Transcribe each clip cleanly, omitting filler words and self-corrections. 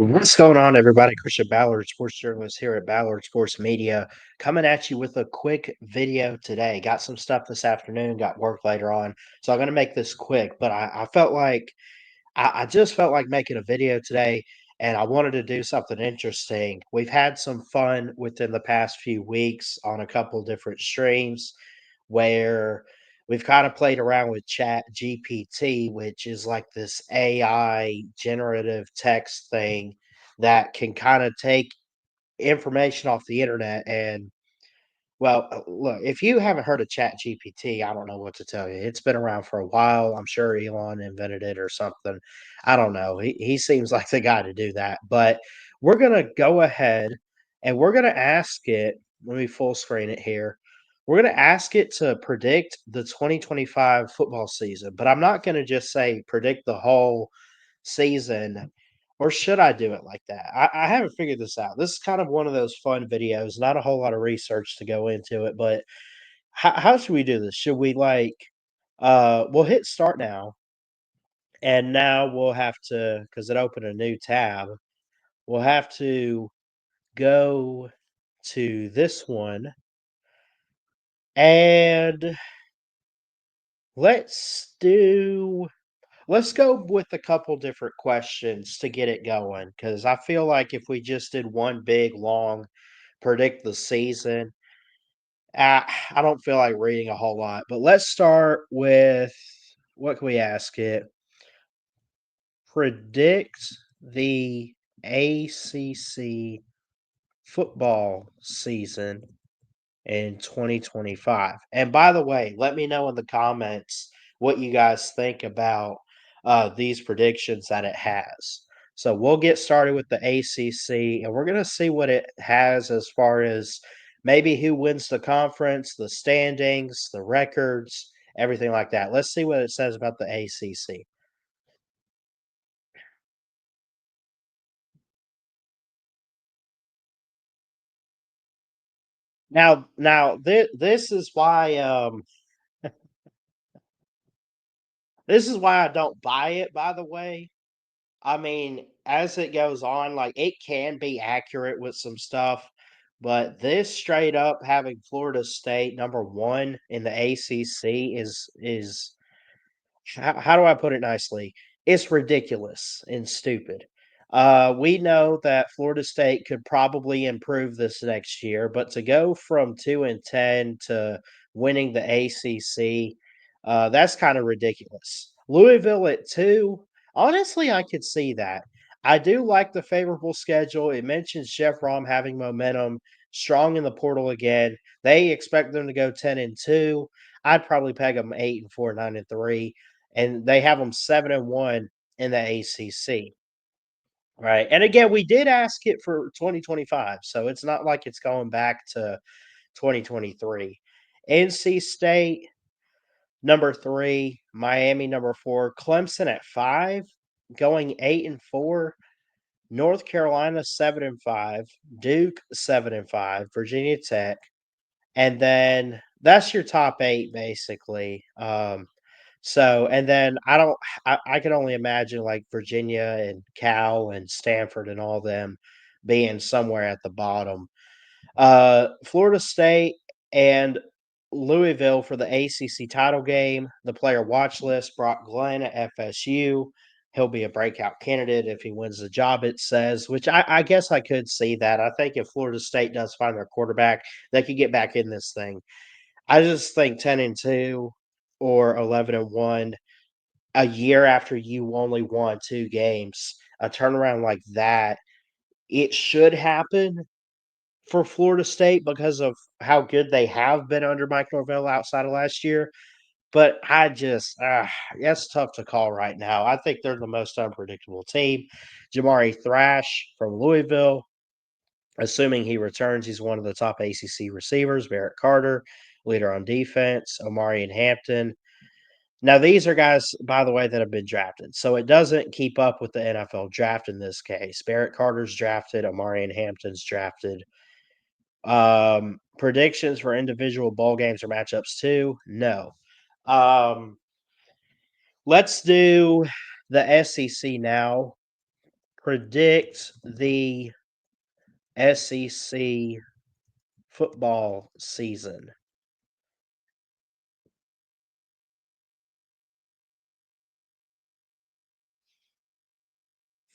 What's going on, everybody? Christian Ballard, sports journalist here at Ballard Sports Media, coming at you with a quick video today. Got some stuff this afternoon, got work later on, so I'm going to make this quick. But I felt like I just felt like making a video today, and I wanted to do something interesting. We've had some fun within the past few weeks on a couple different streams where we've kind of played around with Chat GPT, which is like this AI generative text thing that can kind of take information off the internet and look, if you haven't heard of Chat GPT, I don't know what to tell you. It's been around for a while. I'm sure Elon invented it or something. I don't know. He seems like the guy to do that. But we're gonna go ahead and we're gonna ask it. Let me full screen it here. We're gonna ask it to predict the 2025 football season, but I'm not gonna just say predict the whole season, or should I do it like that? I haven't figured this out. This is kind of one of those fun videos, not a whole lot of research to go into it, but how should we do this? Should we we'll hit start now, and now we'll have to, because it opened a new tab, we'll have to go to this one and let's do let's go with a couple different questions to get it going, because I feel like if we just did one big, long predict the season, I don't feel like reading a whole lot. But let's start with what can we ask it? Predict the ACC football season in 2025. And by the way, let me know in the comments what you guys think about these predictions that it has. So we'll get started with the ACC, and we're going to see what it has as far as maybe who wins the conference, the standings, the records, everything like that. Let's see what it says about the ACC. This is why this is why I don't buy it. By the way, I mean, as it goes on, like, it can be accurate with some stuff, but this straight up having Florida State number 1 in the ACC is how do I put it nicely? It's ridiculous and stupid. We know that Florida State could probably improve this next year, but to go from 2-10 to winning the ACC, that's kind of ridiculous. Louisville at 2, honestly, I could see that. I do like the favorable schedule. It mentions Jeff Rom having momentum, strong in the portal again. They expect them to go 10-2. I'd probably peg them 8-4, 9-3, and they have them 7-1 in the ACC. Right. And again, we did ask it for 2025, so it's not like it's going back to 2023. NC State number 3, Miami number 4, Clemson at 5, going 8-4, North Carolina 7-5, Duke 7-5, Virginia Tech, and then that's your top 8 basically. And then I can only imagine like Virginia and Cal and Stanford and all them being somewhere at the bottom. Florida State and Louisville for the ACC title game. The player watch list: Brock Glenn at FSU. He'll be a breakout candidate if he wins the job, it says, which I guess I could see that. I think if Florida State does find their quarterback, they could get back in this thing. I just think 10-2 or 11-1 a year after you only won 2 games, a turnaround like that, it should happen for Florida State because of how good they have been under Mike Norvell outside of last year. But that's tough to call right now. I think they're the most unpredictable team. Jamari Thrash from Louisville, assuming he returns, he's one of the top ACC receivers. Barrett Carter, leader on defense. Omari and Hampton. Now, these are guys, by the way, that have been drafted. So it doesn't keep up with the NFL draft in this case. Barrett Carter's drafted. Omari and Hampton's drafted. Predictions for individual bowl games or matchups too? No. Let's do the SEC now. predict the SEC football season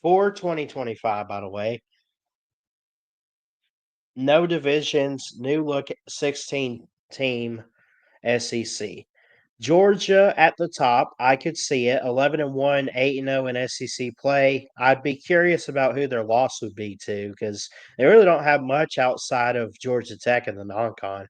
for 2025, by the way. No divisions, new look 16 team SEC. Georgia at the top, I could see it. 11-1, 8-0 in SEC play. I'd be curious about who their loss would be to because they really don't have much outside of Georgia Tech and the non-con.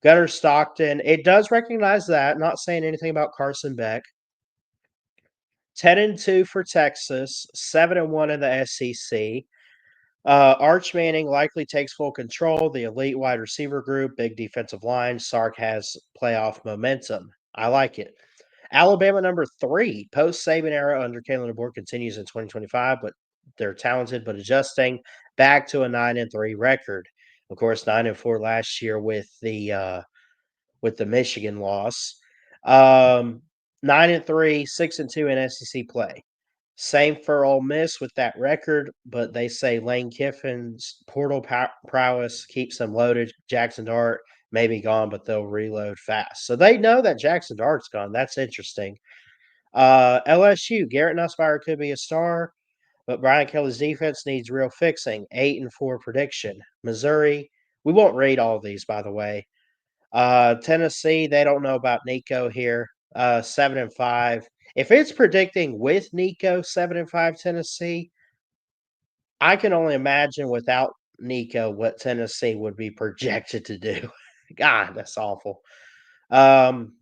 Gunner Stockton, it does recognize that. Not saying anything about Carson Beck. 10-2 for Texas, 7-1 in the SEC. Arch Manning likely takes full control. The elite wide receiver group, big defensive line. Sark has playoff momentum. I like it. Alabama number 3, post Saban era under Kalen DeBoer continues in 2025, but they're talented but adjusting back to a 9-3 record. Of course, 9-4 last year with the Michigan loss. 9-3, 6-2 in SEC play. Same for Ole Miss with that record, but they say Lane Kiffin's portal prowess keeps them loaded. Jackson Dart may be gone, but they'll reload fast. So they know that Jackson Dart's gone. That's interesting. LSU, Garrett Nussmeier could be a star, but Brian Kelly's defense needs real fixing. 8-4 prediction. Missouri, we won't read all of these, by the way. Tennessee, they don't know about Nico here. 7-5. If it's predicting with Nico 7-5 Tennessee, I can only imagine without Nico what Tennessee would be projected to do. God, that's awful. Um,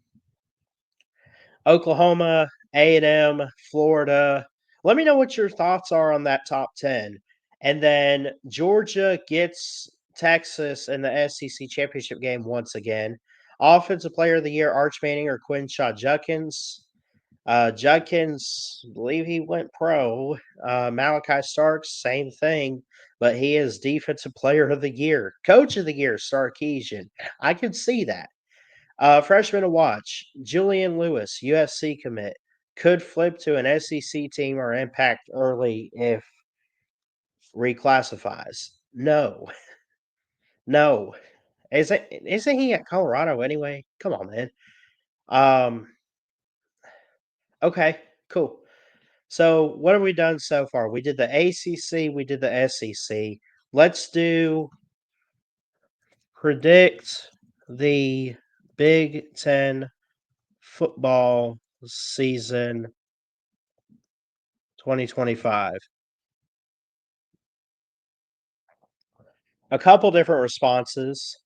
Oklahoma, A&M, Florida. Let me know what your thoughts are on that top 10. And then Georgia gets Texas in the SEC championship game once again. Offensive player of the year, Arch Manning or Quinshaw Judkins. Judkins, I believe he went pro. Malachi Starks, same thing, but he is defensive player of the year. Coach of the year, Sarkeesian. I can see that. Freshman to watch, Julian Lewis, USC commit, could flip to an SEC team or impact early if reclassifies. No, no. Isn't he at Colorado anyway? Come on, man. Um, okay, cool. So what have we done so far? We did the ACC, we did the SEC. Let's do predict the Big Ten football season 2025. A couple different responses.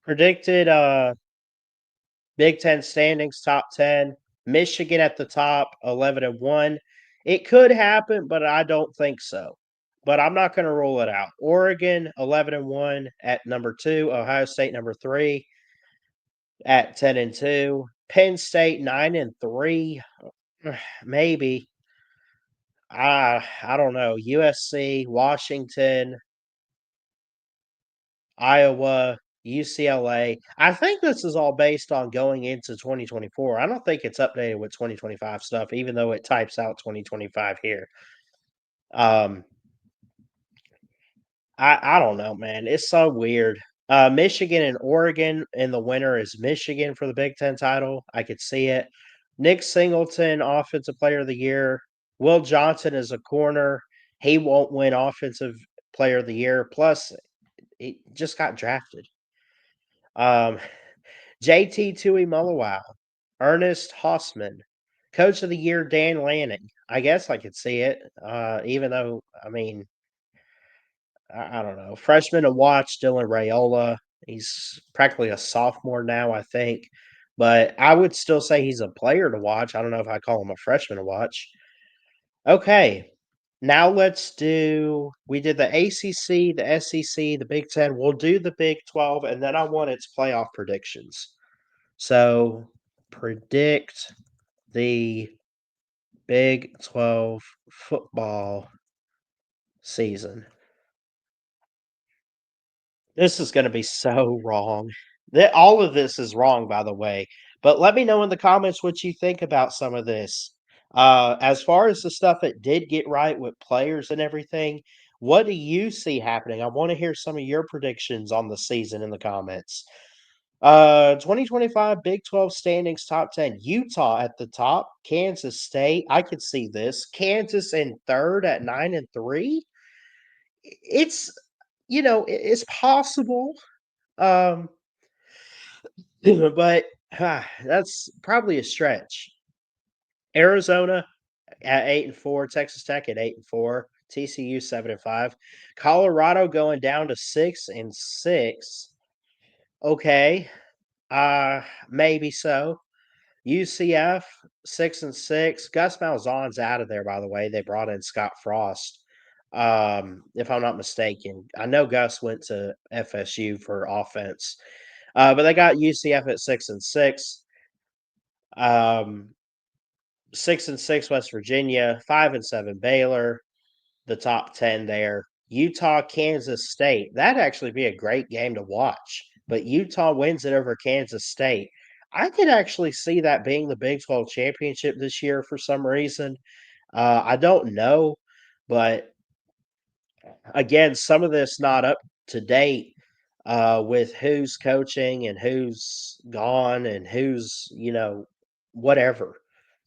Predicted Big Ten standings top 10. Michigan at the top, 11-1. It could happen, but I don't think so. But I'm not going to rule it out. Oregon 11-1 at number 2, Ohio State number 3 at 10-2. Penn State 9-3. Maybe. I don't know. USC, Washington, Iowa, UCLA. I think this is all based on going into 2024. I don't think it's updated with 2025 stuff, even though it types out 2025 here. Um, I don't know, man. It's so weird. Michigan and Oregon in the winter is Michigan for the Big Ten title. I could see it. Nick Singleton, Offensive Player of the Year. Will Johnson is a corner. He won't win Offensive Player of the Year. Plus, he just got drafted. Um, JT Tui Mullewow, Ernest Hausman, Coach of the Year Dan Lanning. I guess I could see it, even though I mean I don't know. Freshman to watch Dylan Rayola. He's practically a sophomore now, I think, but I would still say he's a player to watch. I don't know if I call him a freshman to watch. Okay, now let's do. We did the ACC, the SEC, the Big Ten. We'll do the Big 12, and then I want its playoff predictions. So predict the Big 12 football season. This is gonna be so wrong. All of this is wrong, by the way. But let me know in the comments what you think about some of this. As far as the stuff it did get right with players and everything, what do you see happening? I want to hear some of your predictions on the season in the comments. 2025 Big 12 standings top 10. Utah at the top, Kansas State. I could see this. Kansas in third at 9-3. It's it's possible. Um, but that's probably a stretch. Arizona at 8-4, Texas Tech at 8-4, TCU 7-5, Colorado going down to 6-6. Okay, maybe so. UCF 6-6. Gus Malzahn's out of there, by the way. They brought in Scott Frost, if I'm not mistaken. I know Gus went to FSU for offense, but they got UCF at 6-6. 6-6 West Virginia, 5-7 Baylor, the top 10 there. Utah, Kansas State. That'd actually be a great game to watch. But Utah wins it over Kansas State. I could actually see that being the Big 12 championship this year for some reason. I don't know, but again, some of this not up to date with who's coaching and who's gone and who's, whatever.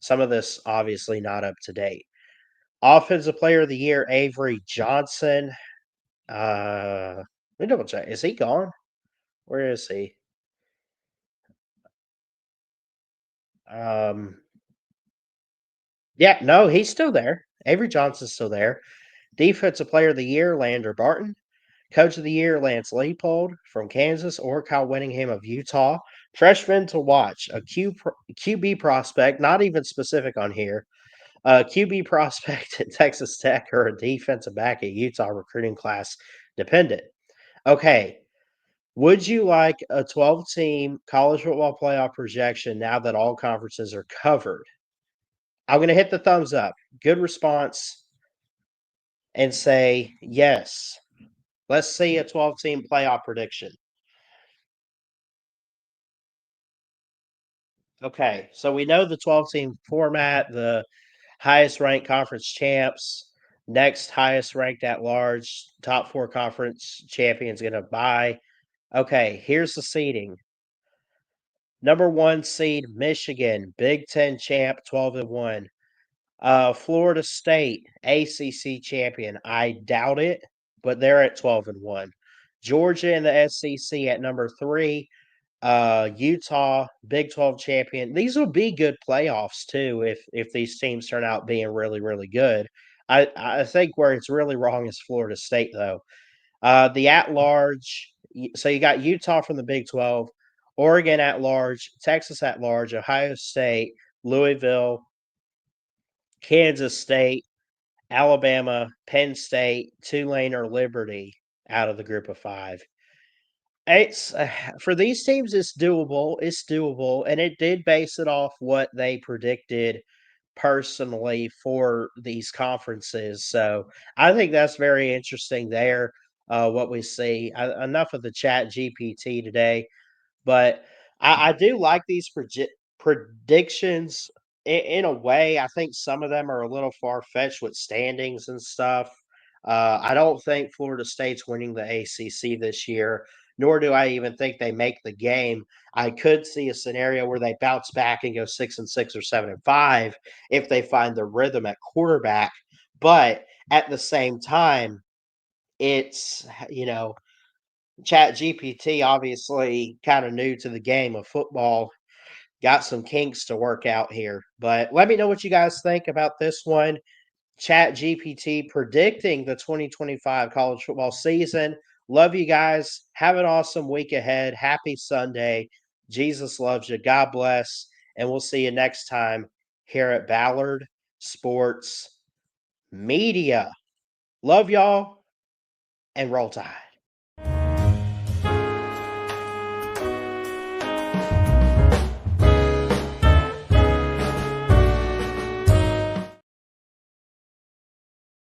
Some of this obviously not up to date. Offensive Player of the Year, Avery Johnson. Let me double check. Is he gone? Where is he? Um, yeah, no, he's still there. Avery Johnson's still there. Defensive Player of the Year, Lander Barton. Coach of the Year, Lance Leopold from Kansas, or Kyle Winningham of Utah. Freshman to watch, a QB prospect, not even specific on here. A QB prospect at Texas Tech or a defensive back at Utah recruiting class dependent. Okay, would you like a 12-team college football playoff projection now that all conferences are covered? I'm going to hit the thumbs up. Good response and say yes. Let's see a 12-team playoff prediction. Okay, so we know the 12-team format, the highest ranked conference champs, next highest ranked at large, top four conference champions going to bye. Okay, here's the seeding. Number 1 seed, Michigan, Big Ten champ, 12-1. Florida State, ACC champion. I doubt it, but they're at 12-1. Georgia in the SEC at number 3. Utah, Big 12 champion. These will be good playoffs too if these teams turn out being really, really good. I think where it's really wrong is Florida State though. The at large, so you got Utah from the Big 12, Oregon at large, Texas at large, Ohio State, Louisville, Kansas State, Alabama, Penn State, Tulane, or Liberty out of the group of 5. It's for these teams, it's doable. It's doable, and it did base it off what they predicted personally for these conferences. So I think that's very interesting there. What we see. Enough of the Chat GPT today. But I do like these predictions in a way. I think some of them are a little far fetched with standings and stuff. I don't think Florida State's winning the ACC this year, nor do I even think they make the game. I could see a scenario where they bounce back and go 6-6 or 7-5 if they find the rhythm at quarterback. But at the same time, it's Chat GPT obviously kind of new to the game of football, got some kinks to work out here. But let me know what you guys think about this one. Chat GPT predicting the 2025 college football season. Love you guys. Have an awesome week ahead. Happy Sunday. Jesus loves you. God bless. And we'll see you next time here at Ballard Sports Media. Love y'all and roll tide.